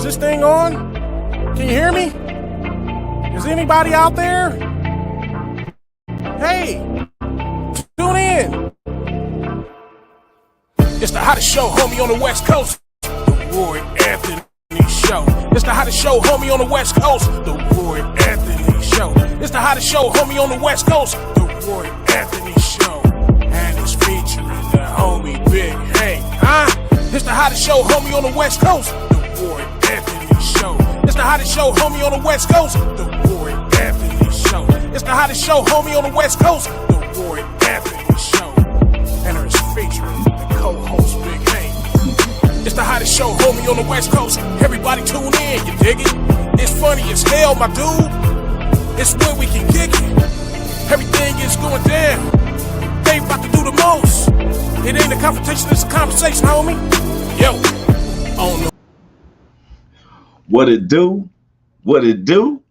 this thing on? Can you hear me? Is anybody out there? Hey, tune in. It's the hottest show, homie, on the West Coast. The Roy Anthony Show. It's the hottest show, homie, on the West Coast. The Roy Anthony Show. It's the hottest show, homie, on the West Coast. The Roy Anthony Show. And it's featuring the homie Big Hank. It's the hottest show, homie, on the West Coast. The Roy Anthony Show. It's the hottest show, homie, on the West Coast. The Roy Anthony Show. It's the hottest show, homie, on the West Coast. The Roy Anthony Show. And it's featuring the co-host Big Hank. It's the hottest show, homie, on the West Coast. Everybody tune in, you dig it? It's funny as hell, my dude. It's where we can kick it. Everything is going down. They about to do the most. It ain't a confrontation, it's a conversation, homie. Yo, on the What it do? What it do?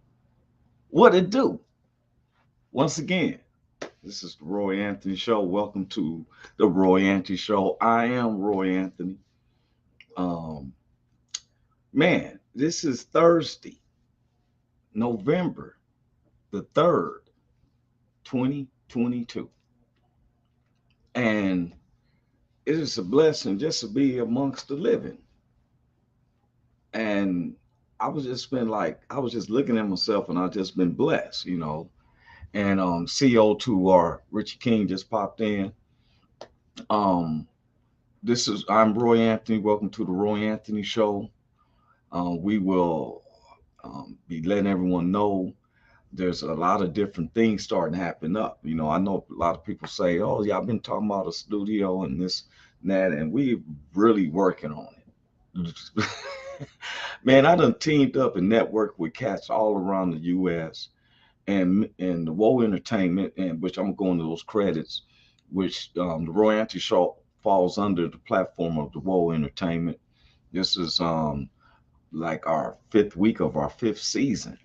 What it do? Once again, this is the Roy Anthony Show. Welcome to the Roy Anthony Show. I am Roy Anthony. Man, this is Thursday, November the 3rd, 2022. And it is a blessing just to be amongst the living. And I was just looking at myself and I just been blessed, you know. And CO2R Richie King just popped in. I'm Roy Anthony. Welcome to the Roy Anthony Show. We will be letting everyone know there's a lot of different things starting to happen up. You know, I know a lot of people say, oh, yeah, I've been talking about a studio and this and that, and we really working on it. Man, I done teamed up and networked with cats all around the U.S. and the Woe Entertainment, and which I'm going to those credits, which the Roy Anthony Show falls under the platform of the Woe Entertainment. This is like our 5th week of our 5th season.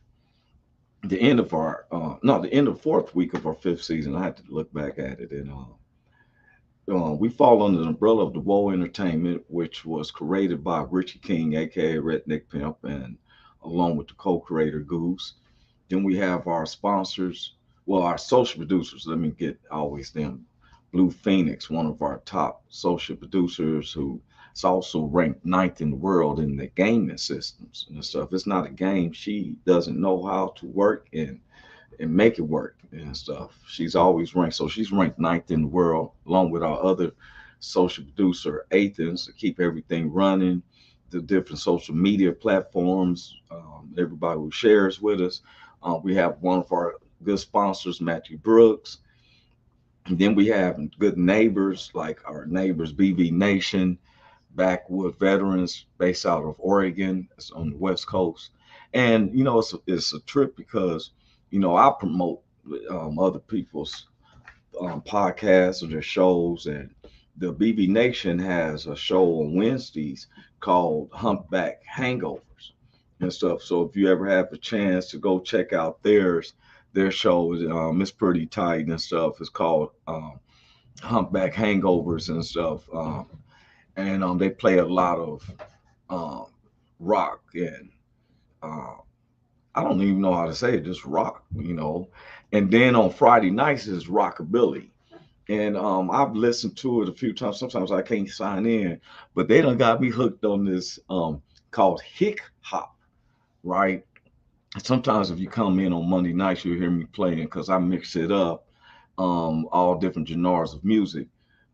The end of the 4th week of our 5th season. I had to look back at it, and we fall under the umbrella of the Woe Entertainment, which was created by Richie King, aka Redneck Pimp, and along with the co-creator Goose. Then we have our sponsors, our social producers. Let me get always them. Blue Phoenix, one of our top social producers, who is also ranked 9th in the world in the gaming systems and stuff. It's not a game. She doesn't know how to work and make it work and stuff. She's always ranked. So she's ranked 9th in the world, along with our other social producer, Athens, to keep everything running, the different social media platforms, everybody who shares with us. We have one of our good sponsors, Matthew Brooks. And then we have good neighbors, like our neighbors, BB Nation, Backwood Veterans, based out of Oregon. It's on the West Coast. And, you know, it's a trip because, you know, I promote other people's podcasts or their shows. And the BB Nation has a show on Wednesdays called Humpback Hangovers and stuff. So if you ever have a chance to go check out their show, it's pretty tight and stuff. It's called Humpback Hangovers and stuff. And they play a lot of rock and I don't even know how to say it, just rock, you know. And then on Friday nights is rockabilly. And I've listened to it a few times. Sometimes I can't sign in, but they done got me hooked on this called Hick Hop, right? Sometimes if you come in on Monday nights, you'll hear me playing because I mix it up, all different genres of music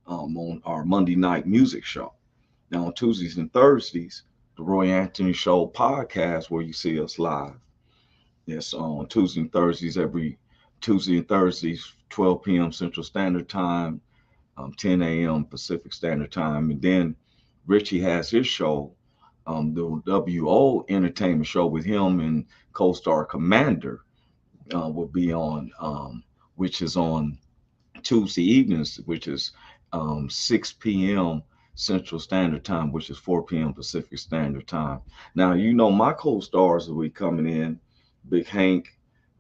on our Monday night music show. Now on Tuesdays and Thursdays, the Roy Anthony Show podcast, where you see us live. Yes, on Tuesday and Thursdays, every Tuesday and Thursdays, 12 p.m. Central Standard Time, 10 a.m. Pacific Standard Time. And then Richie has his show, the WO Entertainment Show with him and co-star Commander will be on, which is on Tuesday evenings, which is 6 p.m. Central Standard Time, which is 4 p.m. Pacific Standard Time. Now, you know, my co-stars will be coming in. Big Hank,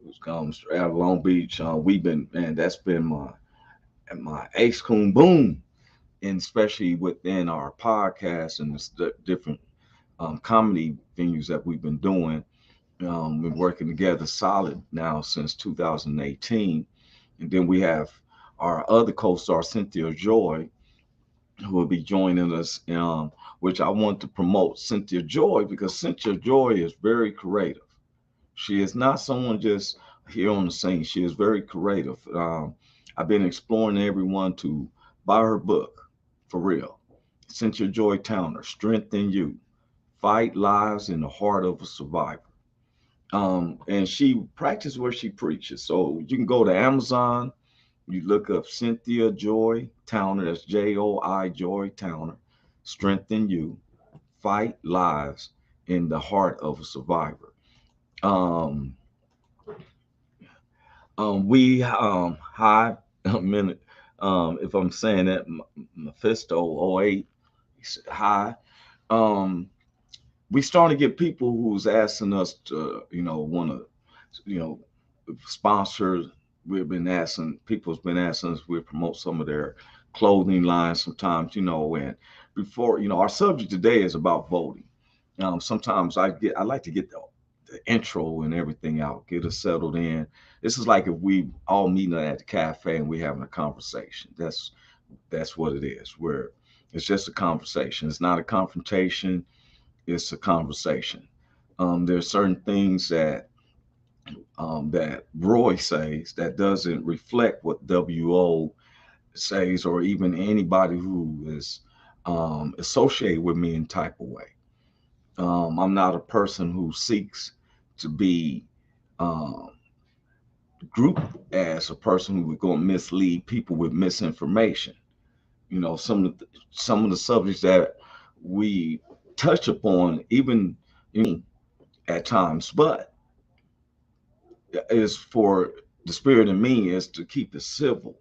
who's comes out of Long Beach. That's been my ace coon boom, and especially within our podcast and the different comedy venues that we've been doing. We're working together solid now since 2018. And then we have our other co-star, Cynthia Joy, who will be joining us, which I want to promote Cynthia Joy because Cynthia Joy is very creative. She is not someone just here on the scene. She is very creative. I've been exploring everyone to buy her book, for real. Cynthia Joy Towner, Strength in You, Fight Lives in the Heart of a Survivor. And she practices where she preaches. So you can go to Amazon, you look up Cynthia Joi Towner, that's Joi Joy Towner, Strength in You, Fight Lives in the Heart of a Survivor. Um, hi, a minute. If I'm saying that, Mephisto 08, hi. We starting to get people who's asking us to, want to, sponsor. We've been asking, people's been asking us, we promote some of their clothing lines sometimes, and before, our subject today is about voting. Sometimes I like to get the intro and everything out, get us settled in. This is like if we all meeting at the cafe and we having a conversation. That's what it is. Where it's just a conversation. It's not a confrontation. It's a conversation. There's certain things that Roy says that doesn't reflect what WO says, or even anybody who is associated with me in type of way. I'm not a person who seeks to be grouped as a person who is going to mislead people with misinformation. Some of the subjects that we touch upon, even at times, but is for the spirit in me is to keep it civil.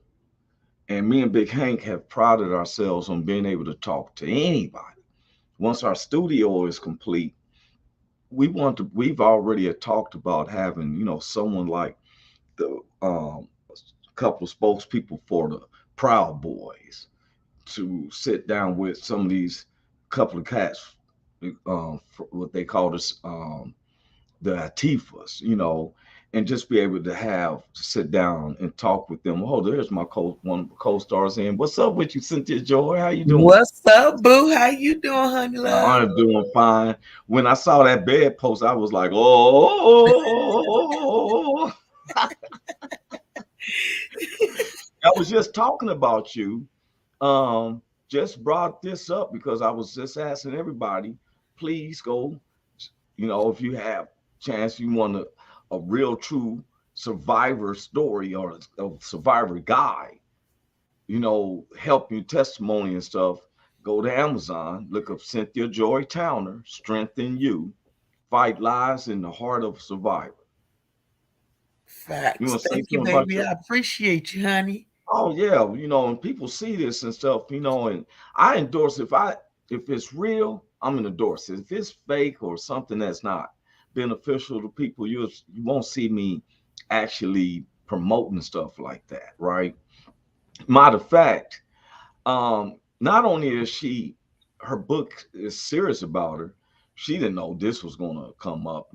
And me and Big Hank have prided ourselves on being able to talk to anybody. Once our studio is complete, we've already talked about having, someone like the couple of spokespeople for the Proud Boys to sit down with some of these couple of cats, what they call this, the Atifas, and just be able to sit down and talk with them. Oh, there's my one of the co-stars in. What's up with you, Cynthia Joy? How you doing? What's up, boo? How you doing, honey love? I'm doing fine. When I saw that bedpost, I was like, oh. I was just talking about you. Just brought this up because I was just asking everybody, please go, if you have chance, you want a real true survivor story or a survivor guide, help you testimony and stuff, go to Amazon, look up Cynthia Joi Towner, Strength in You, Fight Lives in the Heart of a Survivor. Facts. Thank you, baby. I appreciate you, honey. Oh yeah, and people see this and stuff, and I endorse if it's real, I'm gonna endorse it. If it's fake or something that's not beneficial to people, you won't see me actually promoting stuff like that, right? Matter of fact, not only is her book is serious about her, she didn't know this was gonna come up.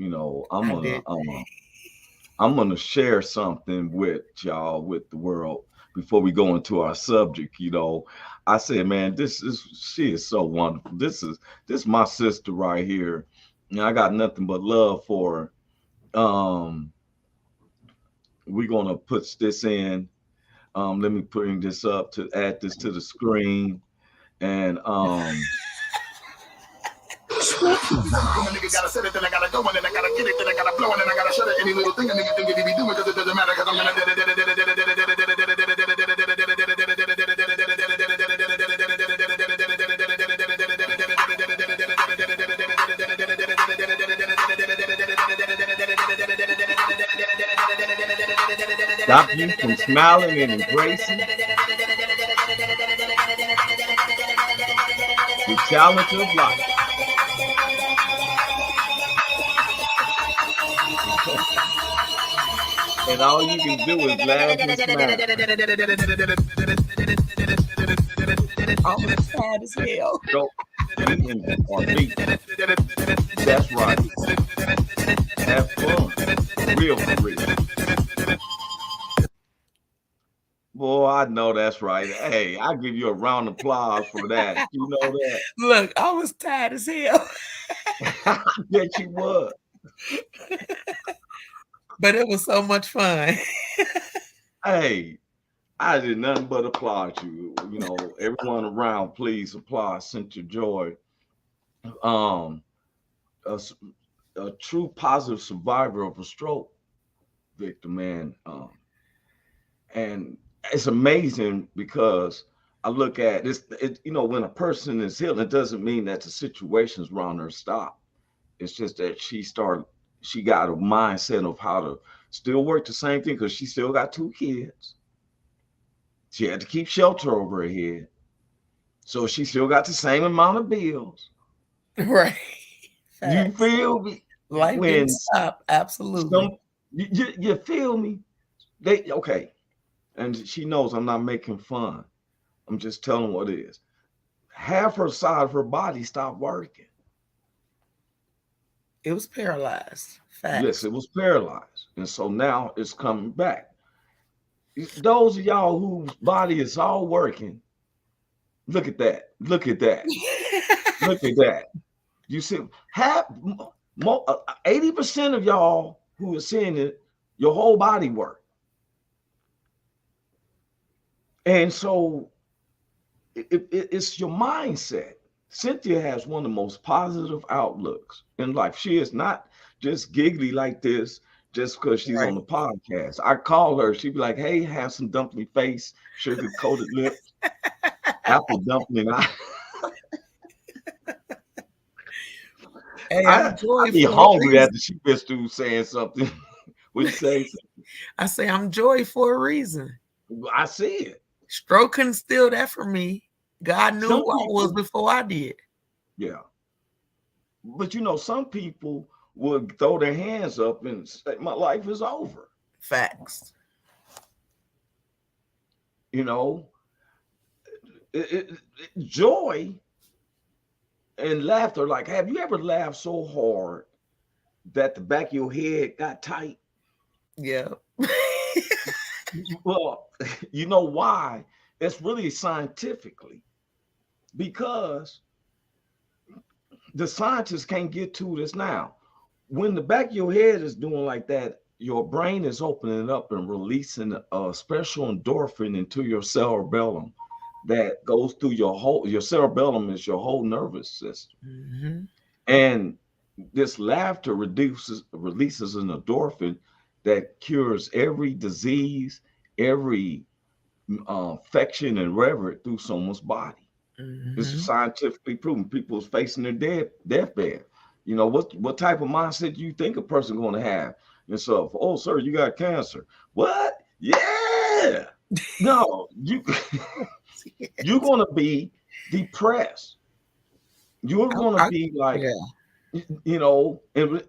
I'm gonna share something with y'all, with the world, before we go into our subject. I said, man, she is so wonderful. This is my sister right here. I got nothing but love for her. We're gonna put this in. Let me bring this up to add this to the screen. And nigga gotta set it, then I gotta go, and then I gotta get it, then I gotta blow, and then I gotta shut it. Any little thing a nigga think he be doing, because it doesn't matter, because I'm gonna stop you from smiling and embracing the challenge of life. And all you can do is laugh and smile. I'm sad as hell. or me. That's right. Have fun. Real for real. Boy, I know that's right. Hey, I give you a round of applause for that. You know that? Look, I was tired as hell. I bet you was. But it was so much fun. Hey, I did nothing but applaud you. You know, everyone around, please applaud Cynthia Joi. A, a true positive survivor of a stroke victim, man. And it's amazing because I look at this, when a person is healed, it doesn't mean that the situations around her stop. It's just that she got a mindset of how to still work the same thing because she still got 2 kids. She had to keep shelter over her head. So she still got the same amount of bills. Right. You feel me? Life didn't stop. Absolutely. You feel me? Okay. And she knows I'm not making fun. I'm just telling what it is. Half her side of her body stopped working. It was paralyzed. Facts. Yes, it was paralyzed. And so now it's coming back. Those of y'all whose body is all working, look at that. Look at that. Look at that. You see, 80% of y'all who are seeing it, your whole body work. And so it's your mindset. Cynthia has one of the most positive outlooks in life. She is not just giggly like this just because she's on the podcast. I call her, she'd be like, hey, handsome dumpling face, sugar-coated lips, apple dumpling eye. Hey, I'd be hungry after she gets through saying something. Would you say? I say I'm Joy for a reason. I see it. Stroke couldn't steal that from me. God knew who I was before I did. Yeah. But some people would throw their hands up and say, my life is over. Facts. Joy and laughter, like, have you ever laughed so hard that the back of your head got tight? Yeah. Well, you know why? It's really scientifically because the scientists can't get to this now. When the back of your head is doing like that, your brain is opening up and releasing a special endorphin into your cerebellum that goes through your cerebellum is your whole nervous system. Mm-hmm. And this laughter releases an endorphin that cures every disease, every infection and whatever through someone's body. Mm-hmm. This is scientifically proven. People is facing their deathbed. What type of mindset do you think a person going to have? Yourself, oh, sir, you got cancer. What? Yeah. No, you're going to be depressed. You're going to be like,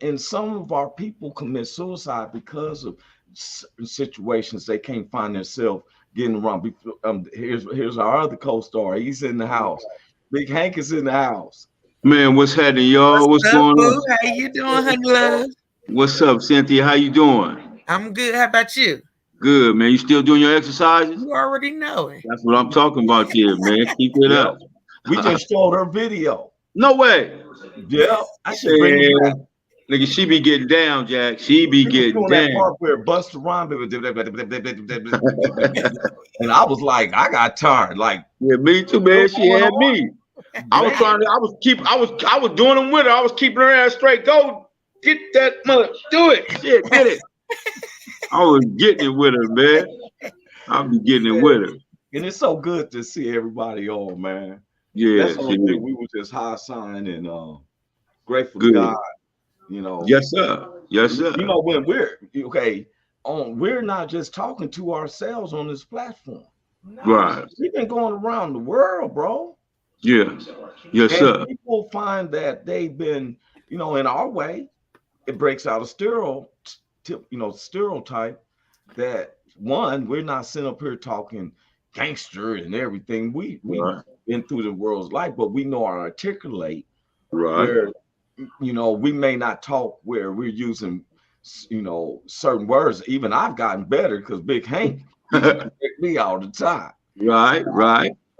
and some of our people commit suicide because of situations they can't find themselves getting around. Here's our other co-star. He's in the house. Big Hank is in the house. Man, what's happening, y'all? What's going on? How you doing, honey love? What's up, Cynthia? How you doing? I'm good. How about you? Good, man. You still doing your exercises? You already know it. That's what I'm talking about here, man. Keep it up. We just showed her video. No way. Yeah. I should bring it back. Nigga, she be getting down, Jack. She be getting down. That part where Busta Rhymes, and I was like, I got tired. Like, yeah, me too, man. She had me. I was doing them with her. I was keeping her ass straight. Go get that mother. Do it. Shit, get it. I was getting it with her, man. I'll be getting it with her. And it's so good to see everybody on, man. Yeah. That's the only thing. We were just high sign and grateful to God. Yes, sir. Yes, sir. When we're not just talking to ourselves on this platform. No, right. We've been going around the world, bro. Yeah. Yes, sir. People find that they've been, in our way, it breaks out a stereotype that one, we're not sitting up here talking gangster and everything. We been through the world's life, but we know how to articulate Right. where, we may not talk where we're using, certain words. Even I've gotten better because Big Hank used to correct me all the time. Right.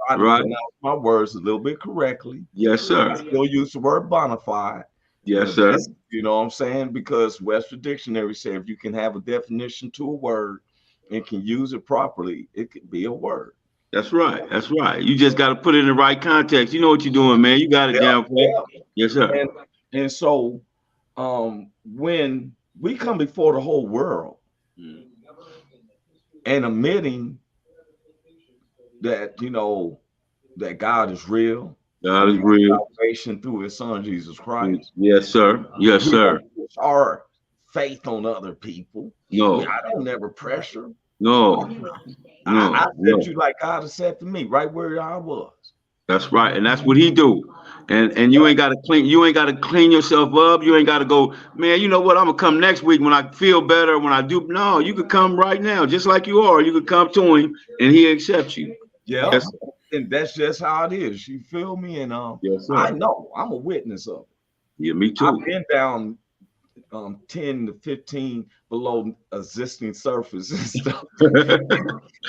I pronounce my words a little bit correctly. Yes, sir. I still use the word bona fide. Yes, sir. You know what I'm saying? Because Webster Dictionary said if you can have a definition to a word and can use it properly, it could be a word. That's right. You just got to put it in the right context. You know what you're doing, man. You got it down, Paul. Yes, sir. And so when we come before the whole world and admitting that, that God is real. God is real. Salvation through his son, Jesus Christ. Yes, sir. Yes, sir. Our faith on other people. No. I don't never pressure. No. I said you like God has said to me, right where I was. That's right. And that's what he do. And you ain't gotta clean yourself up. You ain't gotta go, man, you know what? I'm gonna come next week when I feel better. When I do, no, you could come right now, just like you are. You could come to him and he accepts you. Yeah. Yes. And that's just how it is. You feel me? And yes, sir. I know I'm a witness of it. Yeah, me too. I've been down 10 to 15 below existing surface and stuff.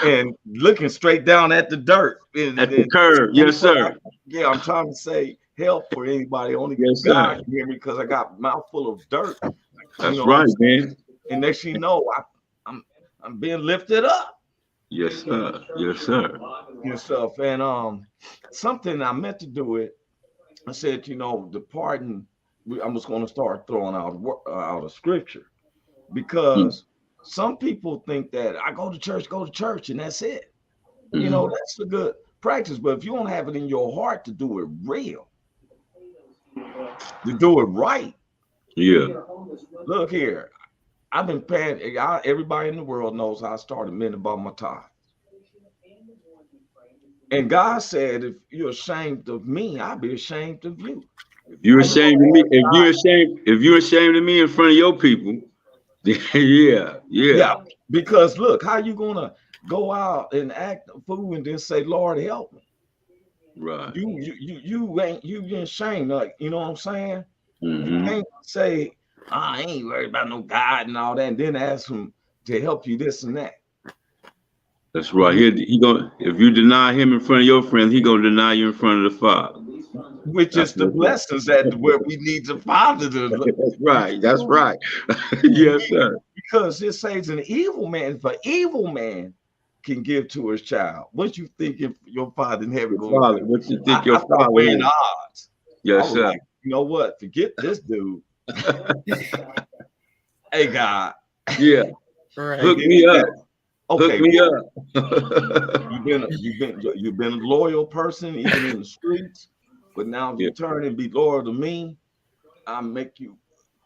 And looking straight down at the dirt. At the curve. Yes, sir. I'm trying to say help for anybody. Only God can hear me because I got a mouthful of dirt. That's right, man. And next thing you know, I'm being lifted up. Yes, sir. Yes, sir. And stuff. And something I meant to do it. I said, the pardon. I'm just going to start throwing out a scripture because some people think that I go to church, and that's it. That's a good practice. But if you don't have it in your heart to do it real, to do it right. Yeah. Look here. I've been paying. Everybody in the world knows how I started mending about my tithes. And God said, if you're ashamed of me, I'll be ashamed of you. If you're ashamed of me, if you're ashamed of me in front of your people, yeah. Because look, how you gonna go out and act a fool and then say, Lord, help me? Right. You ain't ashamed, like, you know what I'm saying? Mm-hmm. You can't say, I ain't worried about no God and all that, and then ask him to help you this and that. That's right. He gonna, if you deny him in front of your friends, he gonna deny you in front of the Father. Which is the blessings that where we need the Father to look. That's right. Yes, sir. Because it says an evil man, if an evil man can give to his child, what you think if your Father in heaven going to do? What you think your Father weighing odds? Yes, sir. Like, you know what? Forget this dude. Hey, God. Yeah. Right. Hook me up. Okay. Hook me up. You've been a loyal person, even in the streets. But now if you turn and be loyal to me, I make you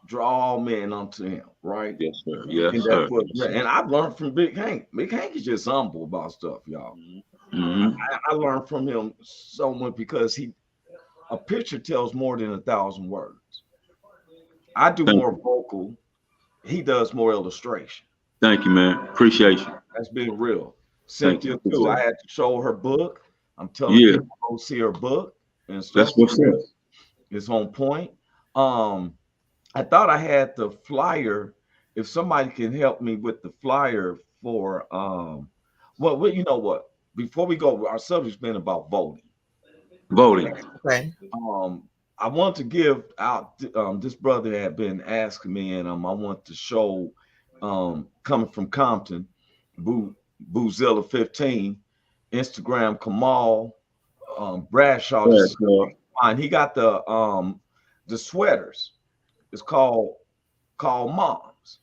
draw all men unto him, right? Yes, sir. Yes, and sir. And I've learned from Big Hank. Big Hank is just humble about stuff, y'all. Mm-hmm. I learned from him so much because a picture tells more than 1,000 words. I do more vocal. He does more illustration. Thank you, man. Appreciate you. That's been real. Cynthia too. I had to show her book. I'm telling you, go see her book. And stuff. That's what's up. It's on point. I thought I had the flyer. If somebody can help me with the flyer for well, you know what? Before we go, our subject's been about voting. Okay. I want to give out. This brother had been asking me, and I want to show. Coming from Compton, Boozilla 15, Instagram Kamal. Bradshaw, and he got the sweaters. It's called Moms.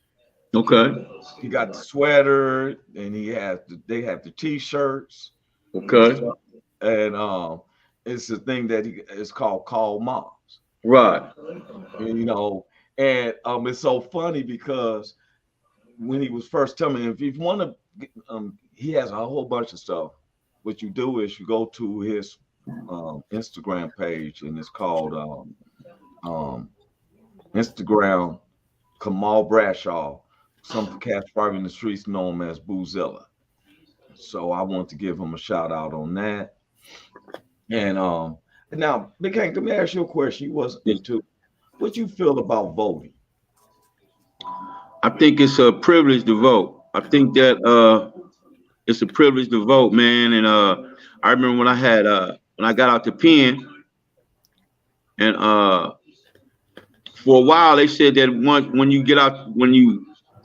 Okay. He got the sweater, and they have the t-shirts. Okay. And it's the thing that it's called Moms. Right. And it's so funny because when he was first telling me, if you want to, he has a whole bunch of stuff. What you do is you go to his Instagram page, and it's called Instagram Kamal Bradshaw. Some cats probably in the streets know him as Boozilla. So I want to give him a shout out on that. And now, Big Hank, let me ask you a question. You wasn't into what you feel about voting. I think it's a privilege to vote. I think that it's a privilege to vote, man. And I remember when I got out the pen, and for a while they said that when you get out,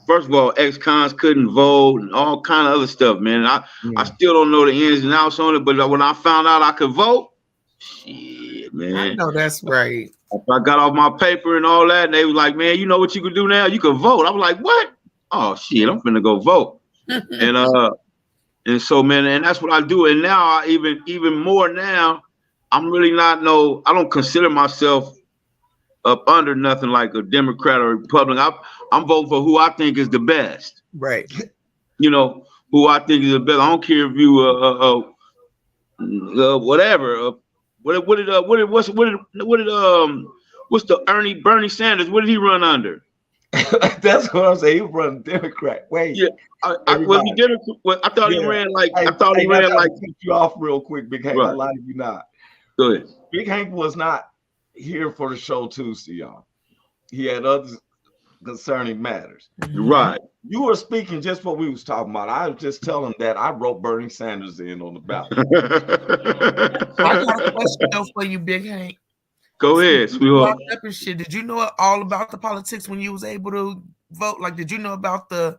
first of all, ex-cons couldn't vote and all kind of other stuff, man. I still don't know the ins and outs on it, but when I found out I could vote, shit, man. I know that's right. I got off my paper and all that, and they was like, man, you know what you could do now? You can vote. I was like, what? Oh shit, I'm finna go vote. And so, man, and that's what I do. And now I even more now, I'm really not I don't consider myself up under nothing like a Democrat or a Republican. I'm voting for who I think is the best. Right. You know, who I think is the best. I don't care if you whatever. What's the Bernie Sanders? What did he run under? That's what I'm saying. He run Democrat. Wait. Yeah. Was he Democrat? I thought he ran like. I thought he ran like. Cut you off real quick, Big Hank. Right. I lied to you not. Go ahead. Big Hank was not here for the show Tuesday, y'all. He had other concerning matters. Right. You were speaking just what we was talking about. I was just telling that I wrote Bernie Sanders in on the ballot. I got a question though for you, Big Hank. Go ahead, sweetheart. Did you know all about the politics when you was able to vote? Like, did you know about the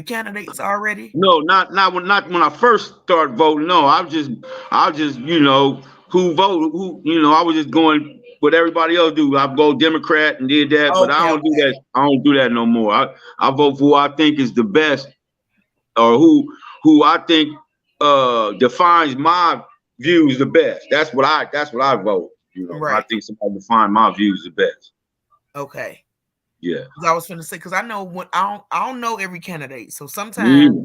candidates already? No, not when I first started voting. No, I was just who voted, I was just going what everybody else do. I vote Democrat and did that, but I don't do that. I don't do that no more. I vote for who I think is the best, or who I think defines my views the best. That's what I vote. Right. I think somebody define my views the best. Okay. Yeah. I was finna say, because I know when I don't know every candidate, so sometimes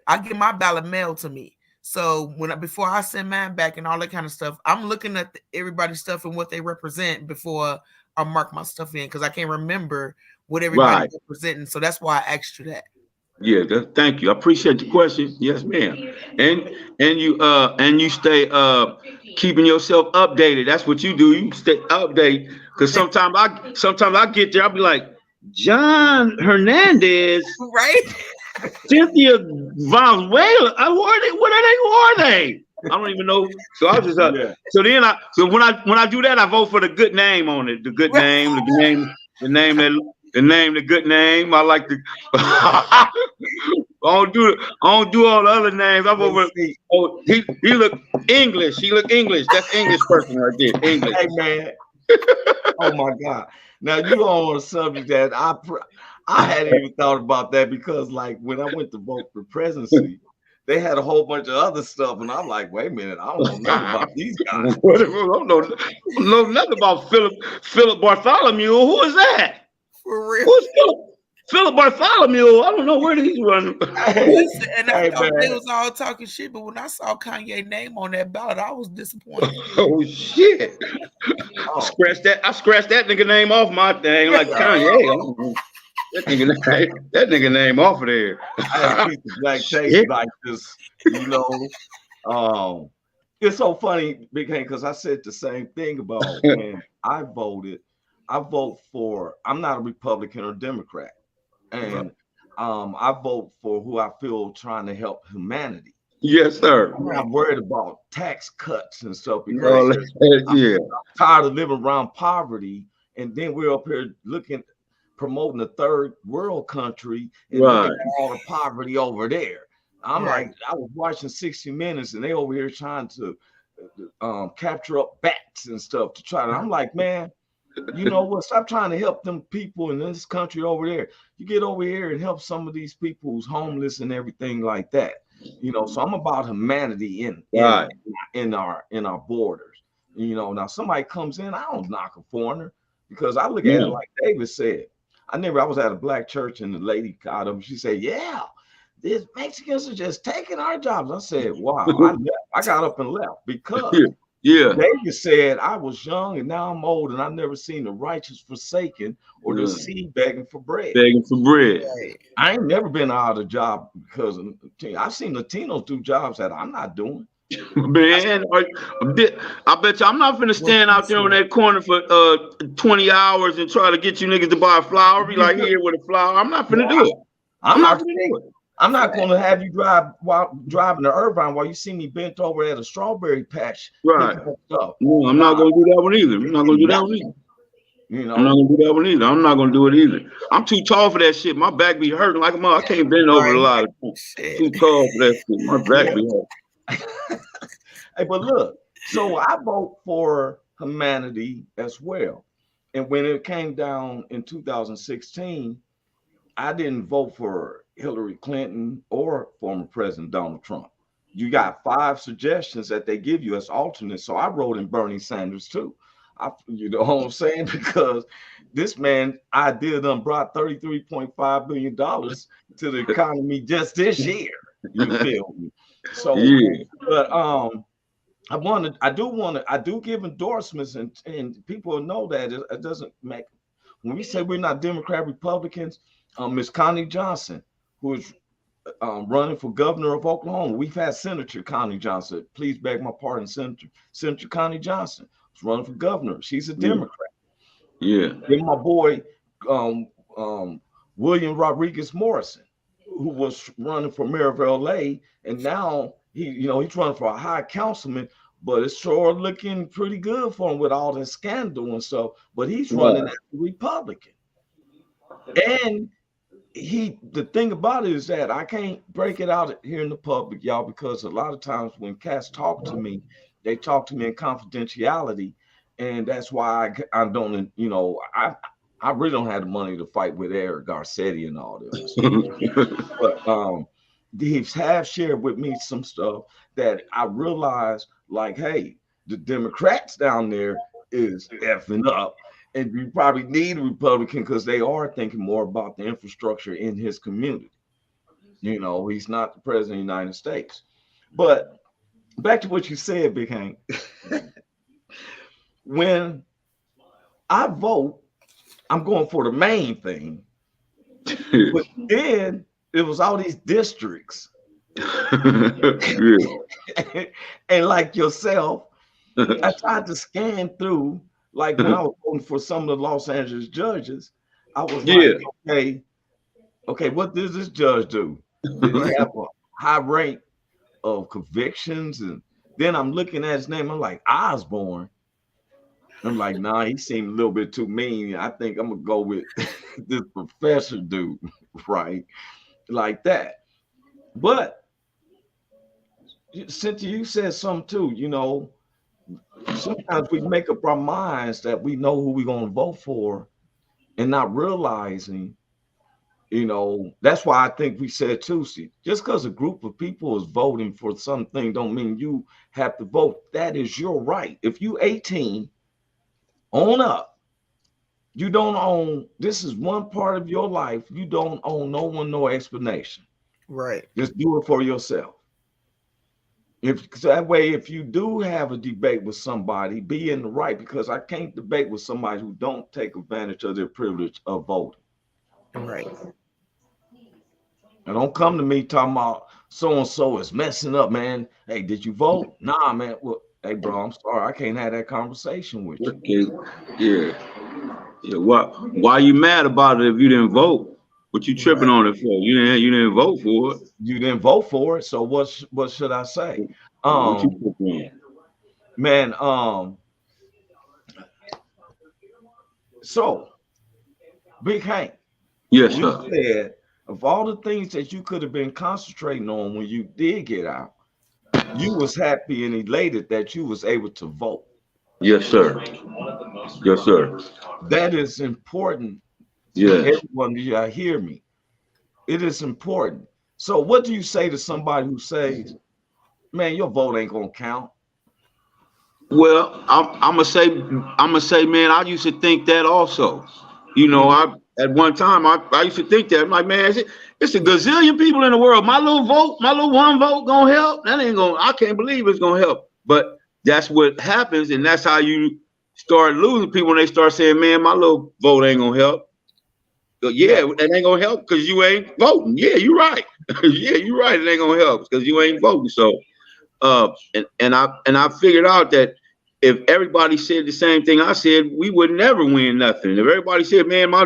I get my ballot mailed to me. So before I send mine back and all that kind of stuff, I'm looking at everybody's stuff and what they represent before I mark my stuff in, because I can't remember what everybody's representing. So that's why I asked you that. Yeah, thank you. I appreciate the question. Yes, ma'am. And you stay keeping yourself updated. That's what you do. You stay updated, because sometimes I get there, I'll be like, John Hernandez, right? Cynthia Valenzuela. What are they? I don't even know. So I just so when I do that, I vote for the good name on it. The good name, the name, the good name. I like the. I don't do all the other names. I vote for. He look English. He look English. That's English person right there. English. Hey man. Oh my God. Now you on a subject that I hadn't even thought about that, because like when I went to vote for presidency, they had a whole bunch of other stuff, and I'm like, wait a minute, I don't know nothing about these guys. I don't know nothing about Philip Bartholomew. Who is that? For real? Who's Philip Bartholomew? I don't know where he's running. Listen, and I thought they was all talking shit, but when I saw Kanye's name on that ballot, I was disappointed. Oh shit! I scratched that nigga name off my thing, like Kanye. That nigga name off of there. I had a piece of black tape like this, it's so funny, Big Hank, because I said the same thing about when I voted. I vote for. I'm not a Republican or Democrat. And I vote for who I feel trying to help humanity. Yes, sir. I'm not worried about tax cuts and stuff, because I'm tired of living around poverty. And then we're up here promoting a third world country and looking at all the poverty over there. I'm like, I was watching 60 Minutes and they over here trying to capture up bats and stuff to try to. I'm like, man, you know what? Stop trying to help them people in this country over there. You get over here and help some of these people who's homeless and everything like that. So I'm about humanity in our borders. Now somebody comes in, I don't knock a foreigner, because I look at it like David said. I was at a black church and the lady got up. She said, "Yeah, these Mexicans are just taking our jobs." I said, "Wow." I got up and left, because David said, "I was young and now I'm old, and I've never seen the righteous forsaken or the seed begging for bread." Begging for bread. I ain't never been out of a job because I've seen Latinos do jobs that I'm not doing. Man, I bet you I'm not finna stand out there on that corner for 20 hours and try to get you niggas to buy a flower. Be like, here with a flower. I'm not finna do it. I'm not finna do it. I'm not going to have you drive while driving to Irvine while you see me bent over at a strawberry patch. Right. No, I'm not going to do that one either. I'm not going to do that one either. You know, I'm not gonna do that one either. I'm not gonna do it either. I'm too tall for that shit. My back be hurting like a mother. I can't bend over a lot. Too tall for that shit. My back be hurting. Hey, but look, so I vote for humanity as well. And when it came down in 2016, I didn't vote for Hillary Clinton or former President Donald Trump. You got 5 suggestions that they give you as alternates. So I wrote in Bernie Sanders too. You know what I'm saying? Because this man idea done brought $33.5 billion to the economy just this year. You feel me? So, yeah. But I do give endorsements, and people know that it doesn't make. When we say we're not Democrat Republicans, Miss Connie Johnson, who is running for governor of Oklahoma, we've had Senator Connie Johnson. Please beg my pardon, Senator Connie Johnson. Running for governor. She's a Democrat. Yeah. Then my boy William Rodriguez Morrison, who was running for mayor of LA, and now he's running for a high councilman, but it's sure looking pretty good for him with all that scandal and stuff. But he's running as a Republican. And the thing about it is that I can't break it out here in the public, y'all, because a lot of times when cats talk to me, they talk to me in confidentiality, and that's why I don't, I really don't have the money to fight with Eric Garcetti and all this. But he have shared with me some stuff that I realized, like, hey, the Democrats down there is effing up, and you probably need a Republican because they are thinking more about the infrastructure in his community. He's not the president of the United States. But back to what you said, Big Hank. When I vote, I'm going for the main thing. But then it was all these districts. And like yourself, I tried to scan through, like when I was voting for some of the Los Angeles judges, I was like, okay, what does this judge do? Did he have a high rate of convictions? And then I'm looking at his name, I'm like, Osborne. I'm like, nah, he seemed a little bit too mean. I think I'm gonna go with this professor dude, right? Like that. But Cynthia, you said something too, sometimes we make up our minds that we know who we're gonna vote for and not realizing, that's why I think we said too, see, just because a group of people is voting for something don't mean you have to vote. That is your right. If you 18, own up. You don't own, this is one part of your life. You don't own no one, no explanation. Right. Just do it for yourself. So that way, if you do have a debate with somebody, be in the right, because I can't debate with somebody who don't take advantage of their privilege of voting. Right. And don't come to me talking about so-and-so is messing up, man. Hey, did you vote? Nah, man. Well, hey, bro, I'm sorry. I can't have that conversation with you. Okay. Yeah. Why you mad about it if you didn't vote? What you tripping on it for? You didn't vote for it. You didn't vote for it. So what should I say? Man, so Big Hank. Yes, you sir. Said of all the things that you could have been concentrating on when you did get out, you was happy and elated that you was able to vote. Yes, sir. Yes, sir. That is important. Yes. Everyone, you hear me. It is important. So what do you say to somebody who says, man, your vote ain't gonna count? Well, I'm gonna say, man, I used to think that also. At one time I used to think that. I'm like, man, it's a gazillion people in the world. My little one vote gonna help. I can't believe it's gonna help. But that's what happens, and that's how you start losing people when they start saying, man, my little vote ain't gonna help. Yeah, it ain't gonna help because you ain't voting. Yeah, you're right. Yeah, you're right. It ain't gonna help because you ain't voting. So And I figured out that if everybody said the same thing I said, we would never win nothing. If everybody said, man, my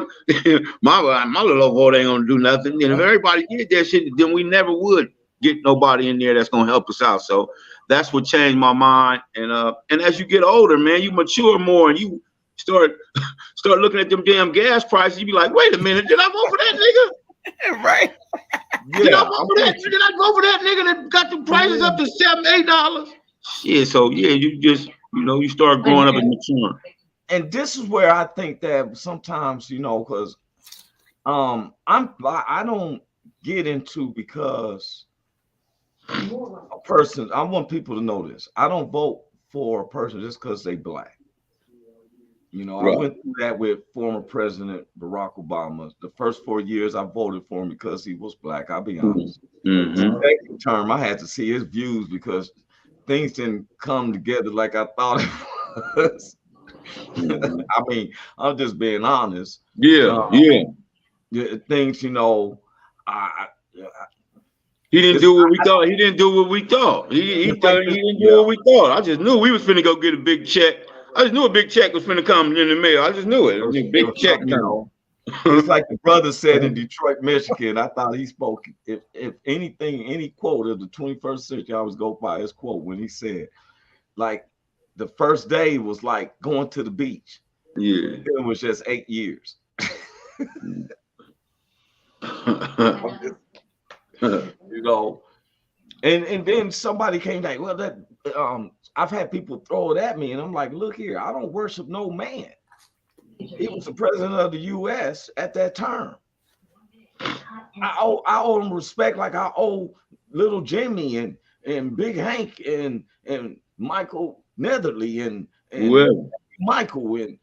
my little vote ain't gonna do nothing, and if everybody did that shit, then we never would get nobody in there that's gonna help us out. So that's what changed my mind. And as you get older, man, you mature more and you start looking at them damn gas prices. You be like, wait a minute, did I vote for that nigga? Right. Did I vote for that? Did I vote for that nigga that got the prices up to $7, $8? Shit. So yeah, you just you start growing up and maturing. And this is where I think that sometimes, because I don't get into, because a person, I want people to know this. I don't vote for a person just because they black. Right. I went through that with former President Barack Obama. The first 4 years I voted for him because he was black. I'll be honest. Mm-hmm. The second term, I had to see his views because things didn't come together like I thought it was. I mean, I'm just being honest. Yeah. Things, he didn't do what we thought. He didn't do what we thought. He didn't do what we thought. I just knew we was finna go get a big check. I just knew a big check was finna come in the mail. I just knew it. It was a big check. It's like the brother said in Detroit, Michigan. I thought he spoke. If anything, any quote of the 21st century, I always go by his quote when he said, like, the first day was like going to the beach. Yeah. It was just 8 years. And then somebody came like, well, that I've had people throw it at me, and I'm like, look here, I don't worship no man. He was the president of the U.S. at that term. I owe him respect like I owe Little Jimmy and Big Hank and Michael Netherly and Michael and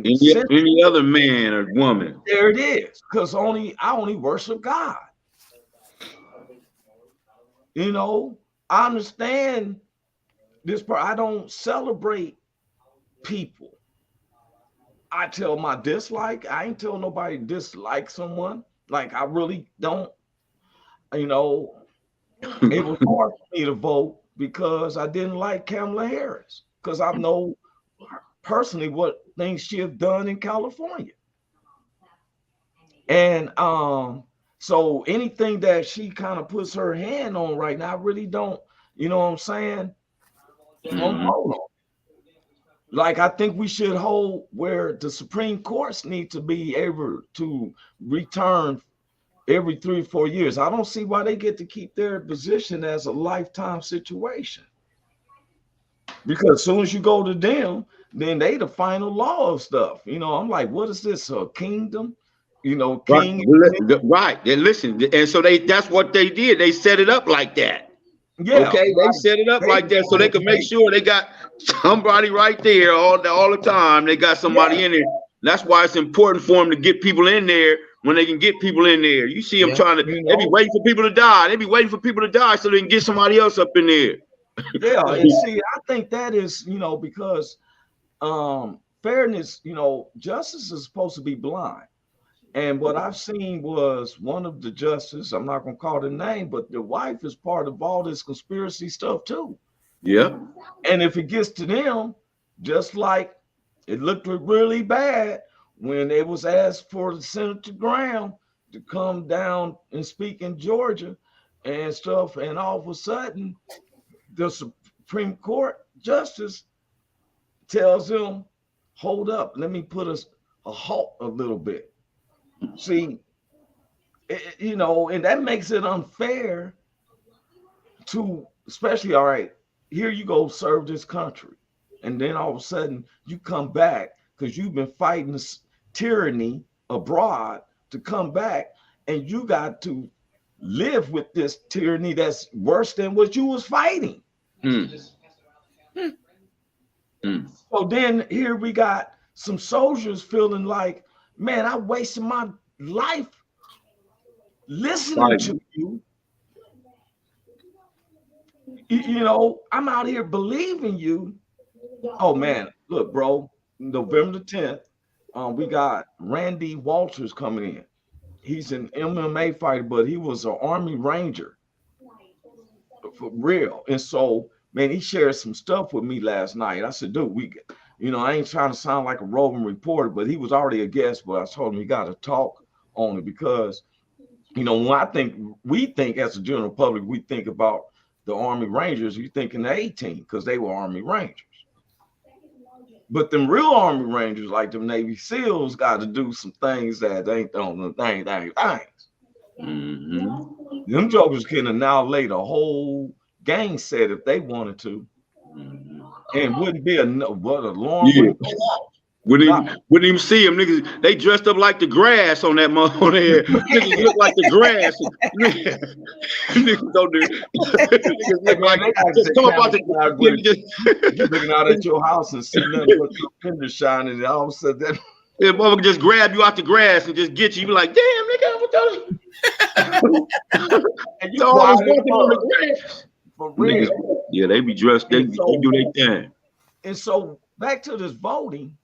any other man or woman. There it is, because I only worship God. I understand this part. I don't celebrate people. I tell my dislike. I ain't tell nobody dislike someone. Like, I really don't. It was hard for me to vote because I didn't like Kamala Harris, because I know personally what things she have done in California. And so anything that she kind of puts her hand on right now, I really don't, you know what I'm saying? Mm-hmm. Like, I think we should hold where the Supreme Courts need to be able to return every 3 or 4 years. I don't see why they get to keep their position as a lifetime situation. Because as soon as you go to them, then they the final law of stuff. I'm like, what is this, a kingdom? King. Right. And listen, and so that's what they did. They set it up like that. Yeah. Okay. They set it up like that so they could make sure they got somebody right there all the time. They got somebody in there. That's why it's important for them to get people in there when they can get people in there. You see them trying to, they be waiting for people to die. They be waiting for people to die so they can get somebody else up in there. Yeah. And see, I think that is, because fairness, justice is supposed to be blind. And what I've seen was one of the justices, I'm not going to call the name, but the wife is part of all this conspiracy stuff too. Yeah. And if it gets to them, just like it looked really bad when it was asked for Senator Graham to come down and speak in Georgia and stuff, and all of a sudden, the Supreme Court justice tells him, hold up, let me put a halt a little bit. See, and that makes it unfair to, especially, all right, here you go serve this country. And then all of a sudden you come back because you've been fighting this tyranny abroad to come back, and you got to live with this tyranny that's worse than what you was fighting. So then here we got some soldiers feeling like, man, I wasted my life listening to you. I'm out here believing you. Oh man, look, bro, November the 10th, we got Randy Walters coming in. He's an MMA fighter, but he was an Army Ranger for real. And so man, he shared some stuff with me last night. I said, dude, I ain't trying to sound like a roving reporter, but he was already a guest. But I told him he got to talk on it because, when we think as a general public, we think about the Army Rangers. You think in the A-Team because they were Army Rangers. But them real Army Rangers, like them Navy SEALs, got to do some things that ain't on the things. Mm-hmm. Them jokers can annihilate a whole gang set if they wanted to, and wouldn't be what alarm. Yeah. Wouldn't even see them niggas. They dressed up like the grass on that on there. Niggas look like the grass. Niggas don't do. Niggas look like just come up out the. Looking out at your house and see nothing but your fender shining, and all of a sudden that. Yeah, motherfucker just grab you out the grass and just get you. You be like, damn, nigga, what the? And you always walking on the grass. For real. Niggas, yeah, they be dressed. They do their thing. And so back to this voting.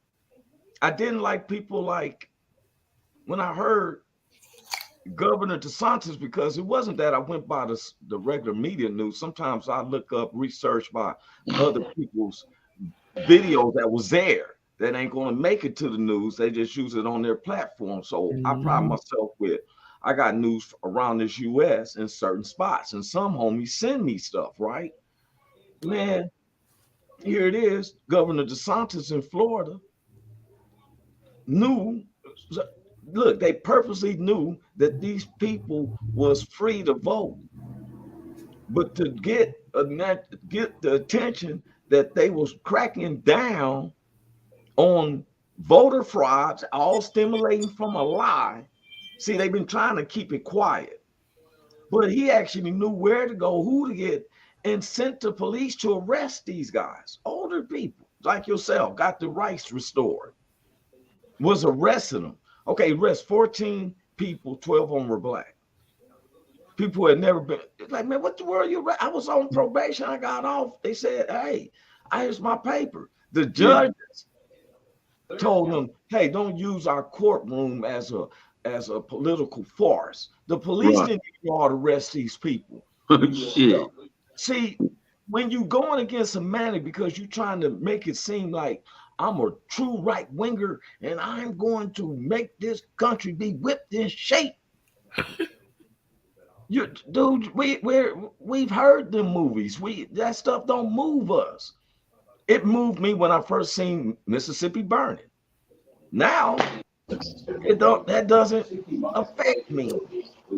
I didn't like people like when I heard Governor DeSantis, because it wasn't that I went by the regular media news. Sometimes I look up research by other people's videos that was there that ain't going to make it to the news. They just use it on their platform. So I pride myself with, I got news around this U.S. in certain spots, and some homies send me stuff, right? Man, here it is. Governor DeSantis in Florida they purposely knew that these people was free to vote, but to get the attention that they was cracking down on voter frauds, all stimulating from a lie. See, they've been trying to keep it quiet, but he actually knew where to go, who to get, and sent the police to arrest these guys. Older people like yourself got the rights restored. Was arresting them. Okay, arrest 14 people, 12 of them were black. People had never been like, man, what the world you? I was on probation. I got off. They said, hey, here's my paper. The judges told them, hey, don't use our courtroom as a political farce. The police didn't even know how to arrest these people. Shit. See, when you going against a man because you're trying to make it seem like I'm a true right winger and I'm going to make this country be whipped in shape. Dude, we've heard them movies. That stuff don't move us. It moved me when I first seen Mississippi Burning. Now, that doesn't affect me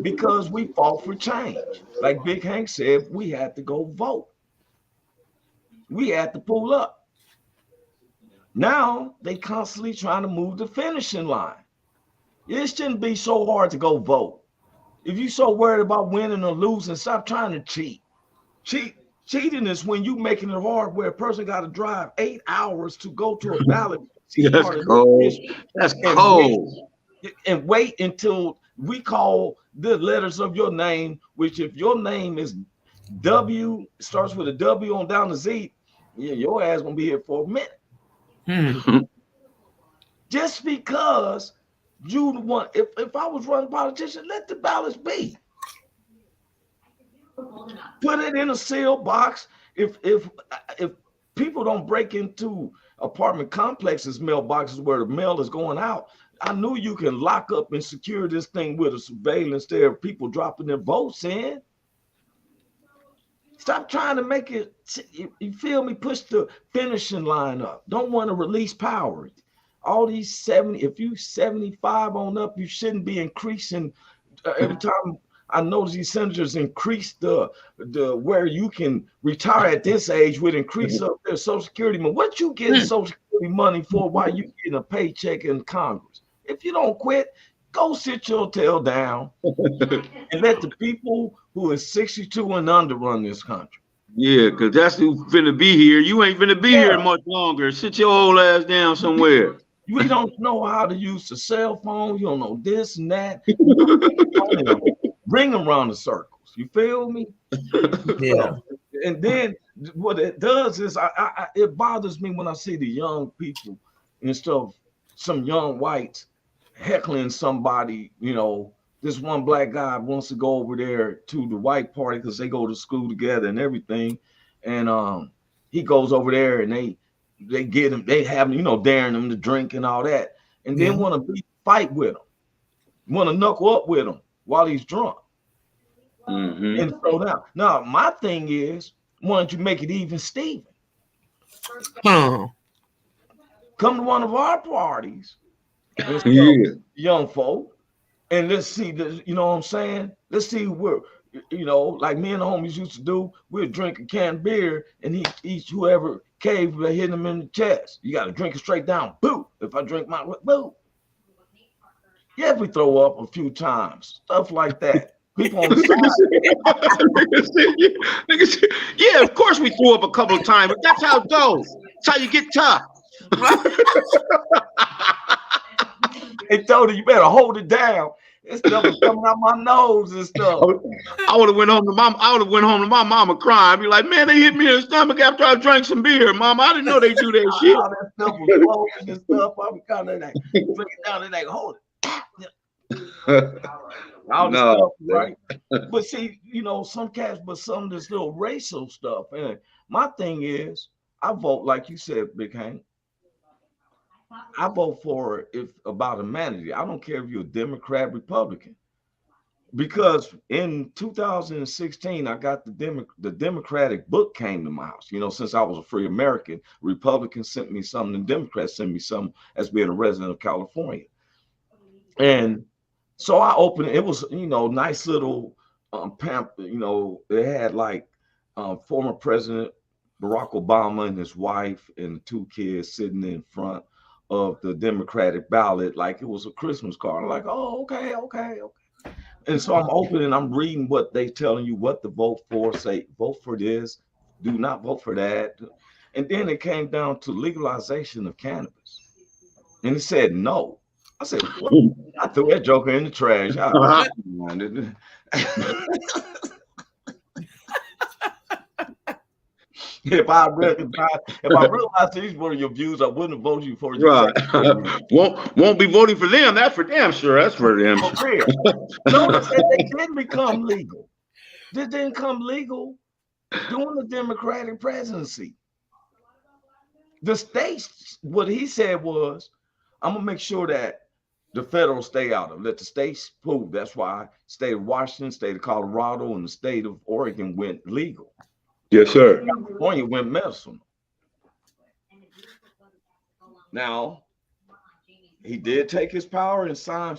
because we fought for change. Like Big Hank said, we had to go vote. We had to pull up. Now they constantly trying to move the finishing line. It shouldn't be so hard to go vote. If you're so worried about winning or losing, stop trying to cheat. Cheating is when you making it hard where a person got to drive 8 hours to go to a ballot. That's cold. That's cold. And wait until we call the letters of your name, which if your name is W, starts with a W on down to Z, your ass gonna be here for a minute. Just because you want, if I was running politician, let the ballots be. Put it in a sealed box. If people don't break into apartment complexes, mailboxes where the mail is going out, I knew you can lock up and secure this thing with a surveillance there of people dropping their votes in. Stop trying to make it, you feel me, push the finishing line up. Don't want to release power. All these 70, if you 75 on up, you shouldn't be increasing. Every time I notice these senators increase the where you can retire at this age would increase up their Social Security money. What you getting Social Security money for while you getting a paycheck in Congress? If you don't quit, go sit your tail down and let the people who is 62 and under run this country. Yeah, because that's who finna be here. You ain't finna be here much longer. Sit your old ass down somewhere. We don't know how to use the cell phone. You don't know this and that. Bring them around the circles. You feel me? Yeah. And then what it does is it bothers me when I see the young people and stuff, some young whites heckling somebody, this one black guy wants to go over there to the white party because they go to school together and everything. and he goes over there and they get him, they have him, daring him to drink and all that, and then want to fight with him, want to knuckle up with him while he's drunk. And throw down. Now, my thing is, why don't you make it even, Steven? Come to one of our parties, young folk, and let's see this. You know what I'm saying? Let's see where, like me and the homies used to do. We'd drink a can of beer, and each whoever cave, they hit him in the chest. You got to drink it straight down. Boo! If I drink my boo. Yeah, if we throw up a few times, stuff like that. People on the side. Yeah, of course we threw up a couple of times, but that's how it goes. That's how you get tough. They told her, you better hold it down. This stuff is coming out my nose and stuff. I would have went home to mom. I would have went home to my mama crying. I'd be like, man, they hit me in the stomach after I drank some beer, mama. I didn't know they do that shit. All that stuff was flowing and stuff. I was kind of like, drink it down and like, hold it. All the stuff, right? But see, some cats, but some of this little racial stuff. And my thing is, I vote, like you said, Big Hank. I vote for about humanity. I don't care if you're a Democrat, Republican. Because in 2016, I got the Democratic book came to my house. Since I was a free American, Republicans sent me something, and Democrats sent me something as being a resident of California. And so I opened it. It was, nice little pamphlet. It had like former President Barack Obama and his wife and the 2 kids sitting in front of the Democratic ballot, like it was a Christmas card. I'm like, oh, okay. And so I'm opening, I'm reading what they telling you what to vote for. Say, vote for this, do not vote for that. And then it came down to legalization of cannabis, and it said no. I said, what? I threw that joker in the trash. If I realized these were your views, I wouldn't have voted you for you. Right. won't be voting for them. That's for damn sure. That's for them. Notice that they didn't become legal. They didn't come legal during the Democratic presidency. The states, what he said was, I'm gonna make sure that the federal stay out of it. Let the states prove. That's why state of Washington, state of Colorado, and the state of Oregon went legal. Yes, sir. California went medicinal. Now, he did take his power and sign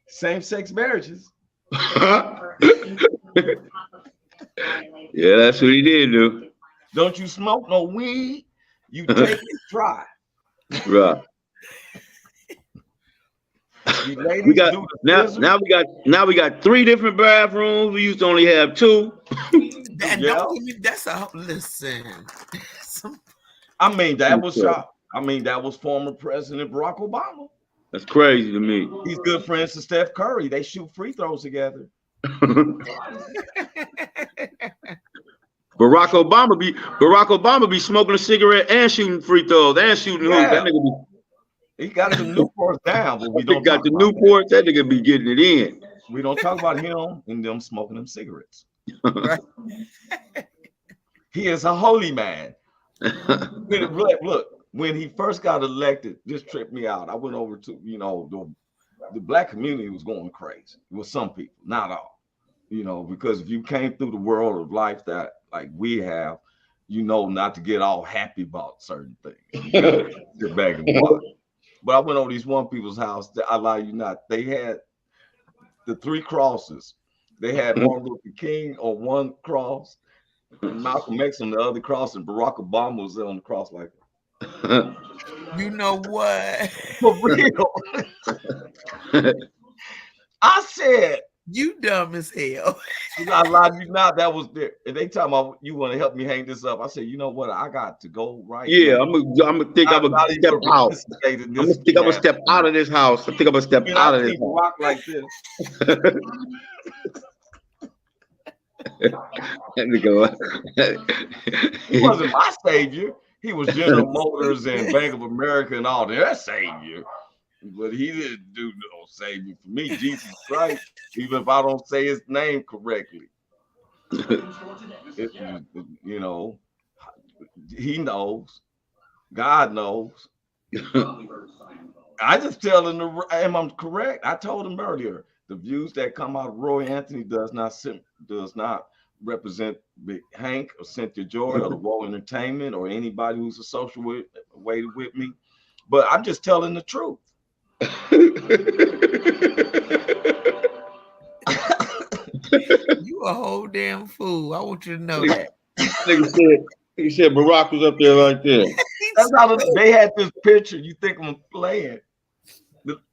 same-sex marriages. Yeah, that's what he did do. Don't you smoke no weed, you take it dry. Right. We got now we got 3 different bathrooms. We used to only have 2. That's a listen. I mean, that was shot. I mean, that was former President Barack Obama. That's crazy to me. He's good friends to Steph Curry. They shoot free throws together. Barack Obama be smoking a cigarette and shooting free throws and shooting hoops. That nigga he got the Newports down, but we don't got the Newports. That nigga be getting it in. We don't talk about him and them smoking them cigarettes. He is a holy man. Look, when he first got elected, this tripped me out. I went over to, the black community was going crazy with some people, not all, because if you came through the world of life that like we have, not to get all happy about certain things. Sit back and watch. But I went over these one people's house. I lie you not. They had the 3 crosses. They had Martin Luther King on one cross, Malcolm X on the other cross, and Barack Obama was on the cross like that. You know what? For real. I said, you dumb as hell. I lied you not. That was there. And they talking about you want to help me hang this up. I said, you know what? I got to go right. Yeah, I'm gonna think I'm gonna step out. I'm gonna step out of this house. I think I'm gonna step out of this. Rock like this. He wasn't my savior. He was General Motors and Bank of America and all that savior. But he didn't do no savior for me. Jesus Christ, even if I don't say his name correctly. You know, he knows. God knows. I just tell him, am I correct? I told him earlier, the views that come out of Roy Anthony does not represent Big Hank or Cynthia Joi or the World Entertainment or anybody who's associated with me. But I'm just telling the truth. You a whole damn fool. I want you to know that. He said Barack was up there right there. That's how they had this picture. You think I'm playing?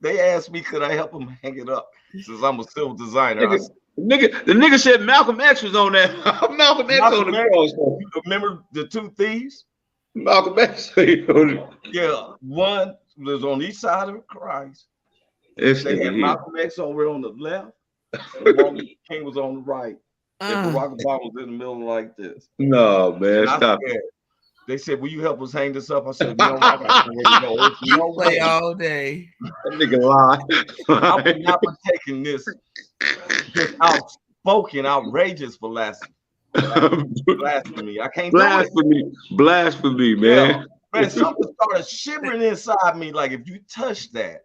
They asked me, could I help them hang it up since I'm a civil designer. The nigga said Malcolm X was on that. Malcolm X on the cross. You remember the two thieves? Malcolm X. Yeah, one was on each side of Christ. They had Malcolm X over on the left. And Martin Luther King was on the right. And Barack Obama was in the middle like this. No, man, stop. They said, will you help us hang this up? I said, no, I got to go. You play all day. That nigga lie. I would not be taking this outspoken, outrageous blasphemy. I can't Blasphemy, man. Yeah. Man, something started shivering inside me like if you touch that.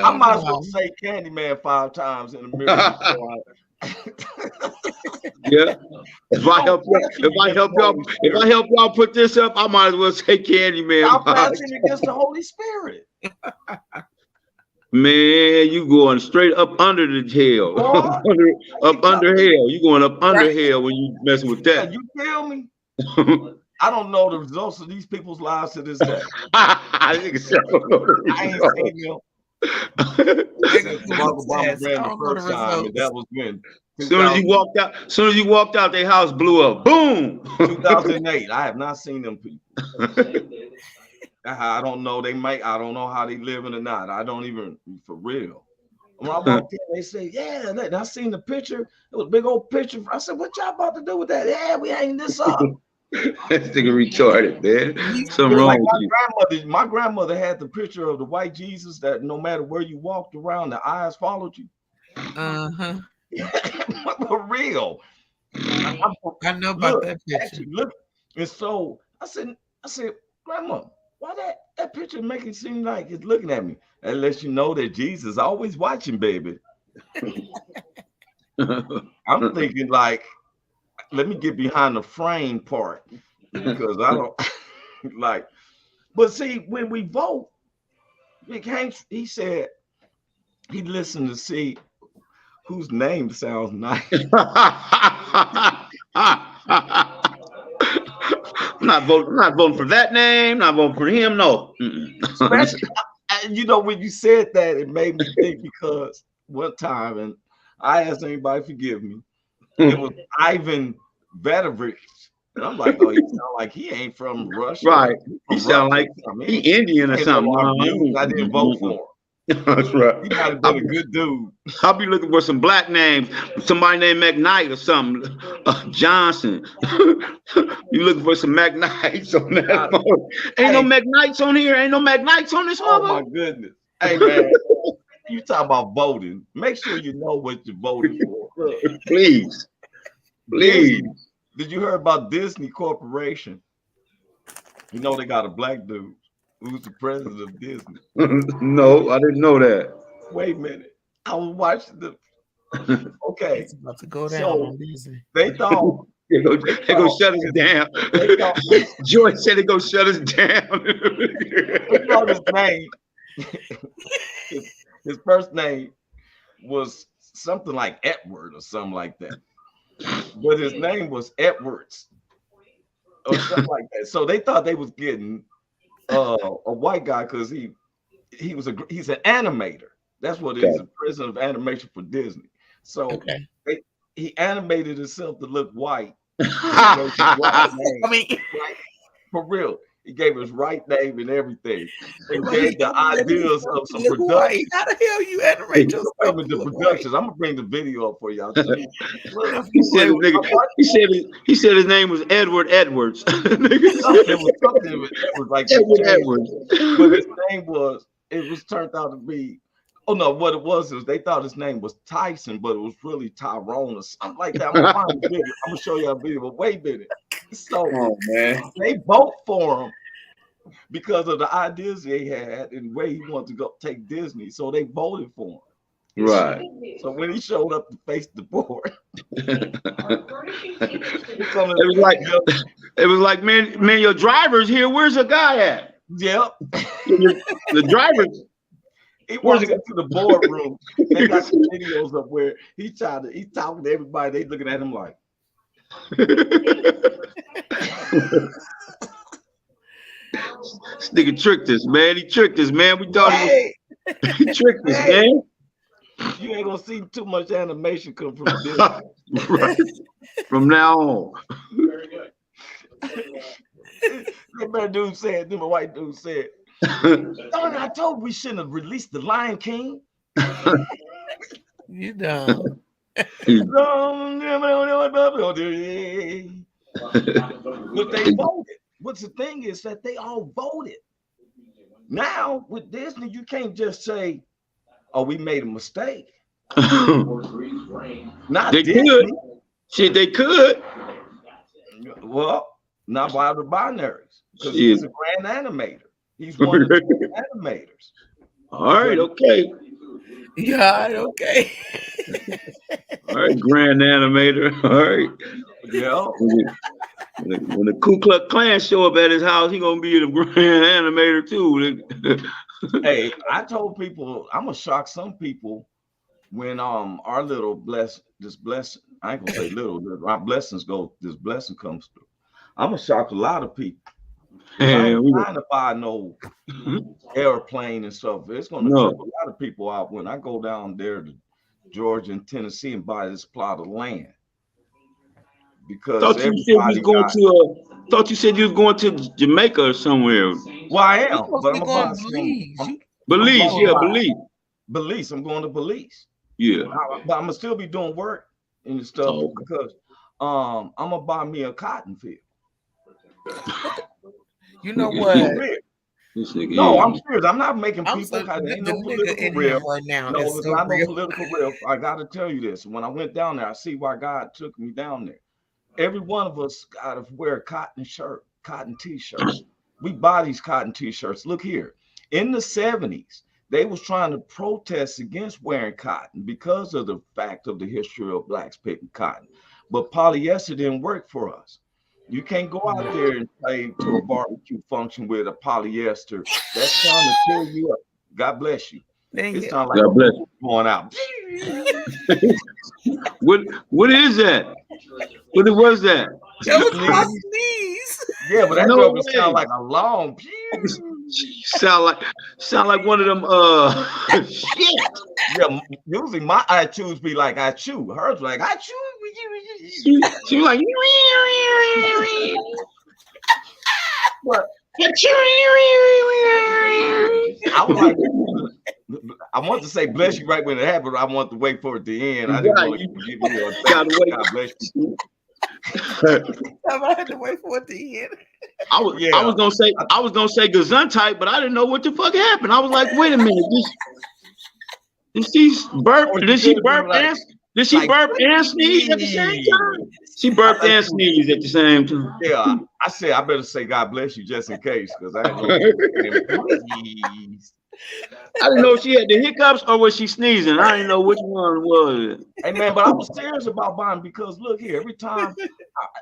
I might as well say Candyman 5 times in the mirror. Yeah. If I help y'all put this up, I might as well say Candyman. I'm passing against the Holy Spirit. Man, you going straight up under the hell. under hell. You going up under hell when you messing with that. You feel me? I don't know the results of these people's lives to this day. I ain't seen them. Obama ran the first time, and that was when. As soon as you walked out, their house blew up. Boom. 2008. I have not seen them people. I don't know. I don't know how they living or not. I don't even, for real. When I walked in, they say, yeah, I seen the picture. It was a big old picture. I said, what y'all about to do with that? Yeah, we hang this up. This nigga retarded, man. Something wrong with you. My grandmother had the picture of the white Jesus that no matter where you walked around, the eyes followed you. For real. I know about that picture. Actually, look, and so I said, Grandma, why that picture make it seem like it's looking at me? That lets you know that Jesus is always watching, baby. I'm thinking like, let me get behind the frame part because I don't like. But see, when we vote, Big Hank, he said he listened to see whose name sounds nice. I'm not voting for that name. Not voting for him. No. Especially, you know, when you said that, it made me think because one time, and I asked anybody forgive me. It was Ivan Vedovich. And I'm like, oh, he sound like he ain't from Russia. Right. He sound like he Indian or something. I didn't vote for him. That's right. He might have been a good dude. I'll be looking for some black names. Somebody named McKnight or something. Johnson. You looking for some McKnights on that phone. Ain't no McKnights on here. Ain't no McKnights on this one. Oh, my goodness. Hey, man. You talk about voting. Make sure you know what you're voting for. Please. Did you hear about Disney Corporation? You know they got a black dude who's the president of Disney. No, I didn't know that. Wait a minute. I was watching the. Okay. It's about to go down on Disney. They thought. They go shut us down. Joy said they go shut us down. You know his name. His first name was something like Edward or something like that. But his name was Edwards or something like that. So they thought they was getting a white guy because he's an animator. That's what it is, the president of animation for Disney. So he animated himself to look white. For real. He gave his right name and everything. And gave the ideas of some production. How the hell you animate yourself? The productions. I'm gonna bring the video up for y'all. He said his name was Edward Edwards. It was like Edward Edwards. But his name was turned out to be Oh no, what it was is they thought his name was Tyson, but it was really Tyrone or something like that. I'm gonna find a video. I'm gonna show you a video, but wait a minute. So man, they vote for him because of the ideas they had and the way he wanted to go take Disney. So they voted for him. right. So when he showed up to face the board, it was like, man, your driver's here. Where's the guy at? Yep. The driver's. He walks into the boardroom. They got some videos of where he's talking to everybody. They looking at him like. This nigga tricked us, man. He tricked us, man. We thought he tricked us, man. You ain't gonna see too much animation come from this. Right. From now on. That dude said, the white dude said, I told we shouldn't have released the Lion King. You dumb. But they voted. What's the thing is that they all voted. Now with Disney, you can't just say, "Oh, we made a mistake." Not they Disney. could. Shit, they could. Well, not by the binaries, because he's a grand animator. He's one of the animators. All right, okay. Yeah, okay. All right, grand animator. All right. Yeah. When the Ku Klux Klan show up at his house, he gonna be the grand animator too. Hey, I told people I'm gonna shock some people when our little this blessing. I ain't gonna say little. Our blessings go. This blessing comes through. I'm gonna shock a lot of people. I ain't trying to buy no airplane and stuff. It's gonna trip a lot of people out when I go down there to Georgia and Tennessee and buy this plot of land. Because thought you said you was going to Jamaica or somewhere. Well, I am, but I'm going to Belize. Belize. I'm going to Belize. Yeah, but I'm gonna still be doing work and stuff because I'm gonna buy me a cotton field. You know what? No, I'm serious. I'm not making people. Ain't no political riff right now. No, it's not no political riff. I got to tell you this. When I went down there, I see why God took me down there. Every one of us got to wear a cotton shirt, cotton t-shirts. We buy these cotton t-shirts. Look here. In the 70s, they was trying to protest against wearing cotton because of the fact of the history of blacks picking cotton. But polyester didn't work for us. You can't go out there and play to a barbecue function with a polyester. That's trying to tear you up. God bless you. It's not like God bless going out. What is that? What was that? That was my sneeze. Yeah, but that joke sound like a long. sound like one of them. Shit. Yeah, usually my I choose be like I chew. Hers like I chew. She was like. What? I was like, I want to say bless you right when it happened. I want to wait for it to end. I didn't want to give you a God bless you. I had to wait for it to end. I was gonna say Gesundheit, but I didn't know what the fuck happened. I was like, wait a minute, did she burp? Did she burp and sneeze at the same time? She burped and sneezed at the same time. Yeah, I said I better say God bless you just in case, because I didn't know if she had the hiccups or was she sneezing. I didn't know which one was. Hey man, but I was serious about buying because look here, every time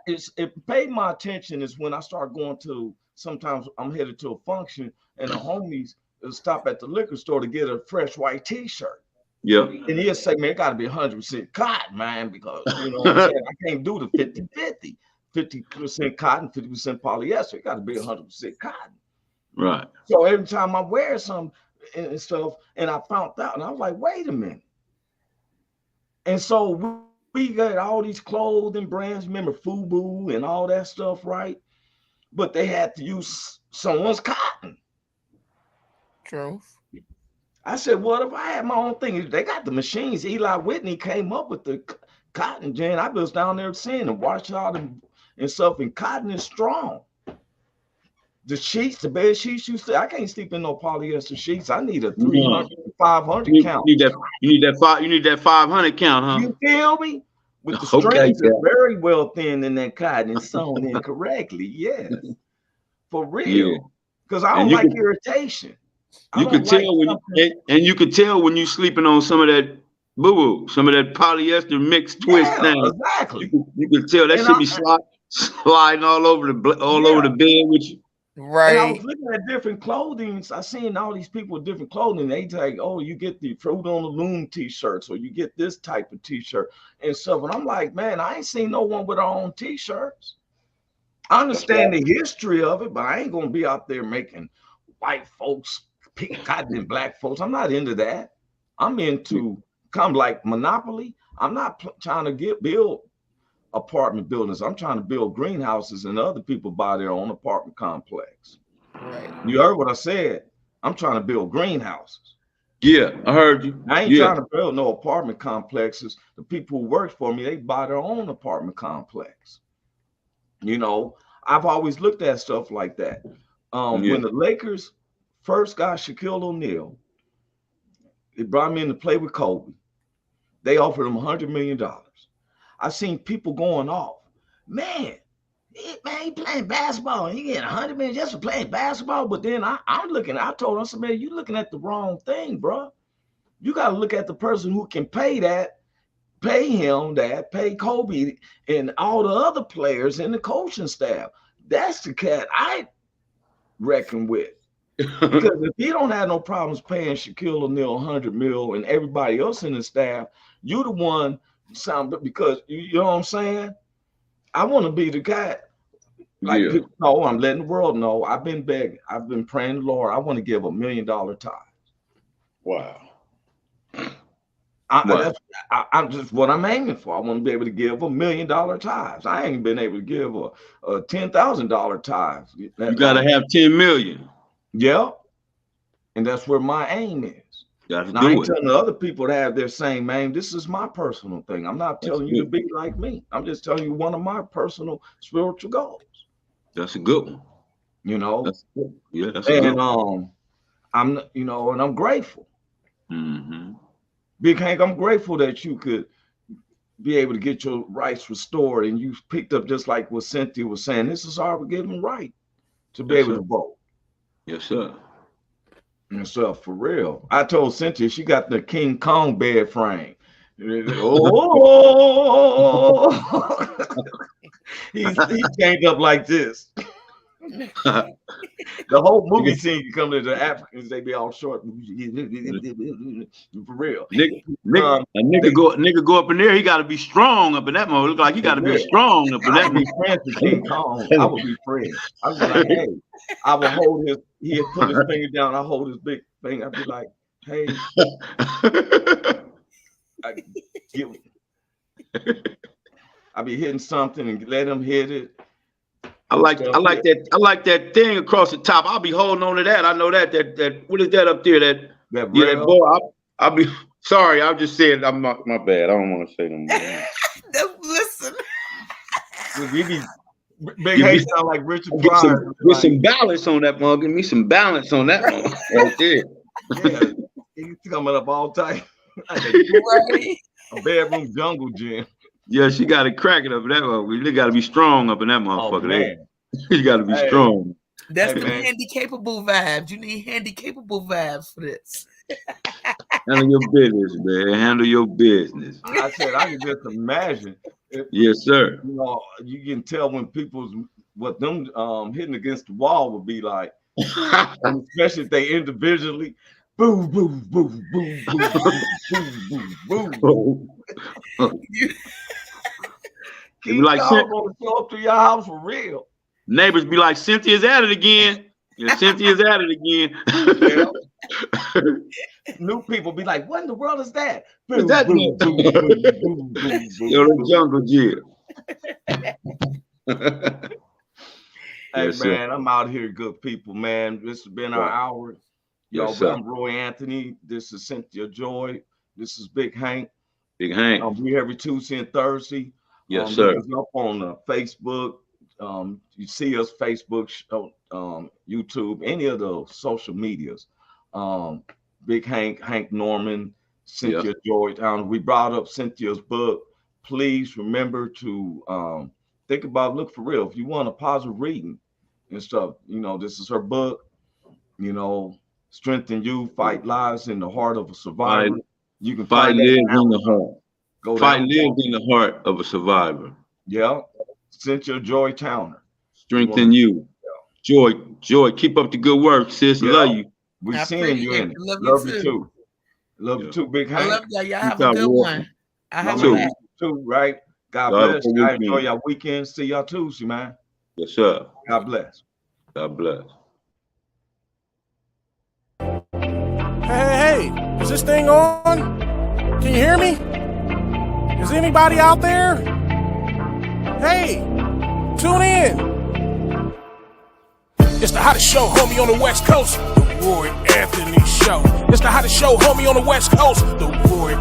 it paid my attention is when I start going to. Sometimes I'm headed to a function and the homies stop at the liquor store to get a fresh white T-shirt. Yeah. And he'll say, man, it got to be 100% cotton, man, because, you know what I'm saying? I can't do the 50-50. 50% cotton, 50% polyester. It got to be 100% cotton. Right. So every time I wear some and stuff, and I found out, and I was like, wait a minute. And so we got all these clothing brands, remember FUBU and all that stuff, right? But they had to use someone's cotton. True. I said, what if I had my own thing? They got the machines. Eli Whitney came up with the cotton gin. I was down there seeing and watching all them and stuff, and cotton is strong. The sheets, the bed sheets, I can't sleep in no polyester sheets. I need a 300, 500 count. You need that 500 count, huh? You feel me? With the Okay, strings are very well thin in that cotton and sewn in correctly. Yes, for real. Because I don't like irritation. You could tell and you could tell when you sleeping on some of that boo-boo, some of that polyester mixed twist thing. Exactly. You could tell that should be sliding all over the bed with you. Right. And I was looking at different clothing. I seen all these people with different clothing. They like, oh, you get the Fruit on the Loom t-shirts, or you get this type of t-shirt and stuff. And I'm like, man, I ain't seen no one with our own t-shirts. I understand the history of it, but I ain't gonna be out there making white folks pick cotton and black folks. I'm not into that. I'm into kind of like Monopoly. I'm not trying to build apartment buildings. I'm trying to build greenhouses, and other people buy their own apartment complex. Right. You heard what I said. I'm trying to build greenhouses. Yeah, I heard you. I ain't trying to build no apartment complexes. The people who work for me, they buy their own apartment complex. You know, I've always looked at stuff like that. When the Lakers first got Shaquille O'Neal, they brought me in to play with Kobe. They offered him $100 million. I've seen people going off. Man, he playing basketball and he getting $100 million just for playing basketball. But then I told him, I said, man, you looking at the wrong thing, bro. You got to look at the person who can pay him that, pay Kobe and all the other players in the coaching staff. That's the cat I reckon with. Because if he don't have no problems paying Shaquille O'Neal $100 million and everybody else in the staff, you the one because you know what I'm saying? I want to be the guy. Like people know, I'm letting the world know. I've been begging. I've been praying to the Lord. I want to give $1 million tithe. Wow. I'm just what I'm aiming for. I want to be able to give $1 million tithes. I ain't been able to give a $10,000 tithes. You gotta have 10 million. Yeah, and that's where my aim is. Now, I ain't telling other people to have their same aim. This is my personal thing. I'm not telling you to be like me. I'm just telling you one of my personal spiritual goals. That's a good one. You know. That's good. Yeah, that's a good one. I'm grateful. Mm-hmm. Big Hank, I'm grateful that you could be able to get your rights restored, and you picked up just like what Cynthia was saying. This is our given right to be able to vote. Yes, sir. Yes, sir, for real. I told Cynthia she got the King Kong bed frame. Oh, he changed up like this. The whole movie scene, you come to the Africans, they be all short. For real. Nigga go up in there, he gotta be strong up in that mode. Look like he gotta be strong up in that. I would be friends with King Kong. I would be friends. I was like, hey, I would hold his, he'd put his finger down, I hold his big finger. I'd be like, hey, I'd be hitting something and let him hit it. I like that thing across the top. I'll be holding on to that. I know that what is that up there? That boy. I'll be sorry. I'm just saying. I'm not my bad. I don't want to say no more. Listen. Big Hank sound like Richard Pryor. Get some balance on that one. Give me some balance on that one. Right there. Yeah, he's coming up all tight. Like a bedroom jungle gym. Yeah, she got to crack it up in that one. We got to be strong up in that motherfucker. Oh, man. You got to be strong. That's the handy-capable vibes. You need handy-capable vibes for this. Handle your business, man. Handle your business. I said I can just imagine. Yes, sir. You know, you can tell when what them hitting against the wall would be like, especially if they individually. Boom, boom, boom, boom, boom, boom, boom, boom. Keep like gonna show up to your house for real. Neighbors be like, Cynthia's at it again. Yeah, Cynthia's at it again. New people be like, what in the world is that? What's that? You're the jungle gym. Hey, yes, man, I'm out here, good people, man. This has been our hour. Yo, yes, I'm Roy Anthony. This is Cynthia Joi. This is Big Hank. Big Hank. We're every Tuesday and Thursday. Yes, sir. Up on Facebook. You see us Facebook, YouTube, any of those social medias. Big Hank, Hank Norman, Cynthia Joi. We brought up Cynthia's book. Please remember to think about, look for real. If you want a positive reading and stuff, you know, this is her book, you know, Strengthen You, Fight Lies in the Heart of a Survivor. You can Fight find lives that in the heart. Go Fight down. lives in the heart of a survivor. Yeah. Cynthia Joi Towner. Strengthen You. Joy, keep up the good work, sis. Yeah. Love you. We're seeing you in it. Love you too. Love you too, Big Hank. I love y'all. Y'all have a good one. I have you a too, right? God Y'all bless. I enjoy your weekend. See y'all Tuesday, man. Yes, sir. God bless. God bless. Hey, is this thing on? Can you hear me? Is anybody out there? Hey, tune in. It's the hottest show, homie, on the West Coast. The Roy Anthony Show. It's the hottest show, homie, on the West Coast. The Roy